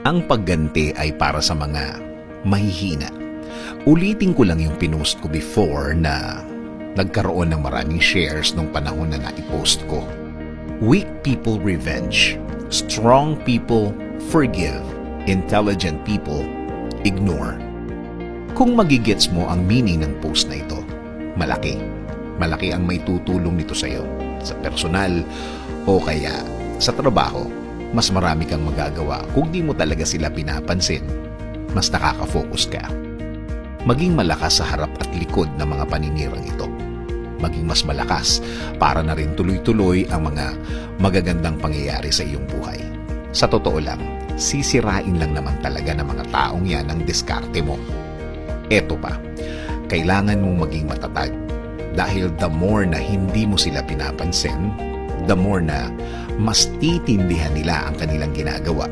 Ang pagganti ay para sa mga mahihina. Ulitin ko lang yung pinost ko before na nagkaroon ng maraming shares nung panahon na naipost ko. Weak people revenge. Strong people forgive. Intelligent people ignore. Kung magigets mo ang meaning ng post na ito, malaki. Malaki ang may tutulong nito sa iyo. Sa personal o kaya sa trabaho, mas marami kang magagawa kung di mo talaga sila pinapansin. Mas nakaka-focus ka. Maging malakas sa harap at likod ng mga paninirang ito. Maging mas malakas para na rin tuloy-tuloy ang mga magagandang pangyayari sa iyong buhay. Sa totoo lang, sisirain lang naman talaga ng mga taong yan ang diskarte mo. Eto pa, kailangan mong maging matatag dahil the more na hindi mo sila pinapansin, the more na mas titindihan nila ang kanilang ginagawa,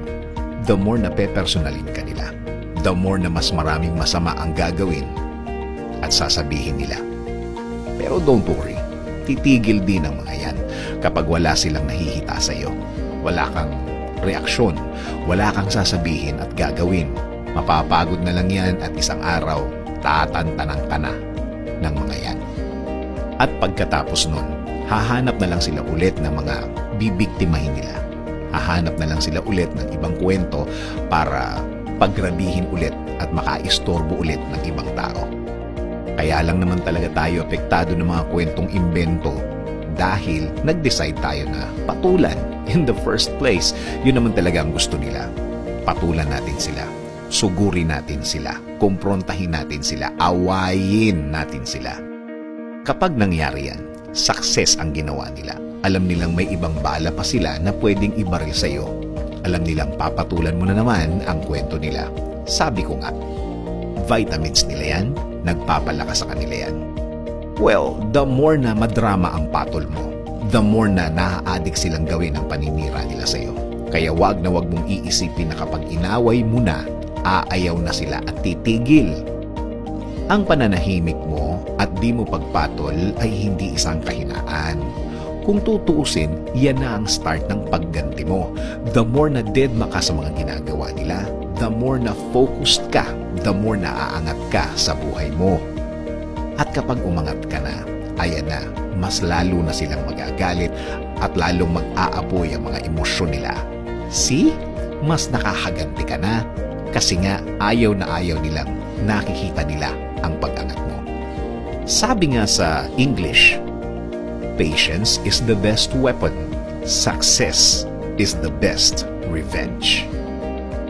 the more na pepersonalin ka nila, the more na mas maraming masama ang gagawin at sasabihin nila. Pero don't worry, titigil din ang mga yan kapag wala silang nahihita sa iyo. Wala kang reaksyon, wala kang sasabihin at gagawin. Mapapagod na lang yan at isang araw, tatantanang ka na ng mga yan. At pagkatapos nun, hahanap na lang sila ulit ng mga bibiktimahin nila. Hahanap na lang sila ulit ng ibang kwento para paggrabihin ulit at makaistorbo ulit ng ibang tao. Kaya lang naman talaga tayo apektado ng mga kwentong imbento dahil nag-decide tayo na patulan in the first place. Yun naman talaga ang gusto nila. Patulan natin sila. Sugurin natin sila. Kumprontahin natin sila. Awayin natin sila. Kapag nangyari yan, success ang ginawa nila. Alam nilang may ibang bala pa sila na pwedeng ibaril sa iyo. Alam nilang papatulan mo na naman ang kwento nila. Sabi ko nga, vitamins nila yan, nagpapalakas sa kanila yan. Well, the more na madrama ang patol mo, the more na naa-addict silang gawin ang paninira nila sa iyo. Kaya wag na wag mong iisipin na kapag inaway mo na, aayaw na sila at titigil. Ang pananahimik mo at di mo pagpatol ay hindi isang kahinaan. Kung tutuusin, yan na ang start ng pagganti mo. The more na deadma ka sa mga ginagawa nila, the more na focused ka, the more na aangat ka sa buhay mo. At kapag umangat ka na, ayan na, mas lalo na silang magagalit at lalong mag-aapoy ang mga emosyon nila. See? Mas nakakaganti ka na kasi nga ayaw na ayaw nilang nakikita nila ang pag-angat mo. Sabi nga sa English, patience is the best weapon. Success is the best revenge.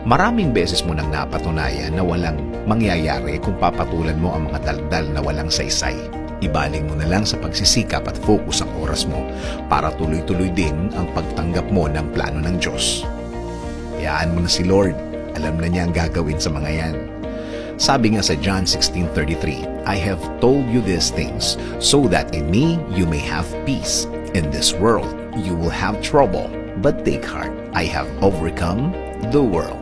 Maraming beses mo nang napatunayan na walang mangyayari kung papatulan mo ang mga daldal na walang saysay. Ibaling mo na lang sa pagsisikap at focus ang oras mo para tuloy-tuloy din ang pagtanggap mo ng plano ng Diyos. Hayaan mo na si Lord. Alam na niya ang gagawin sa mga yan. Sabi nga sa John 16:33, I have told you these things so that in me you may have peace. In this world you will have trouble, but take heart. I have overcome the world.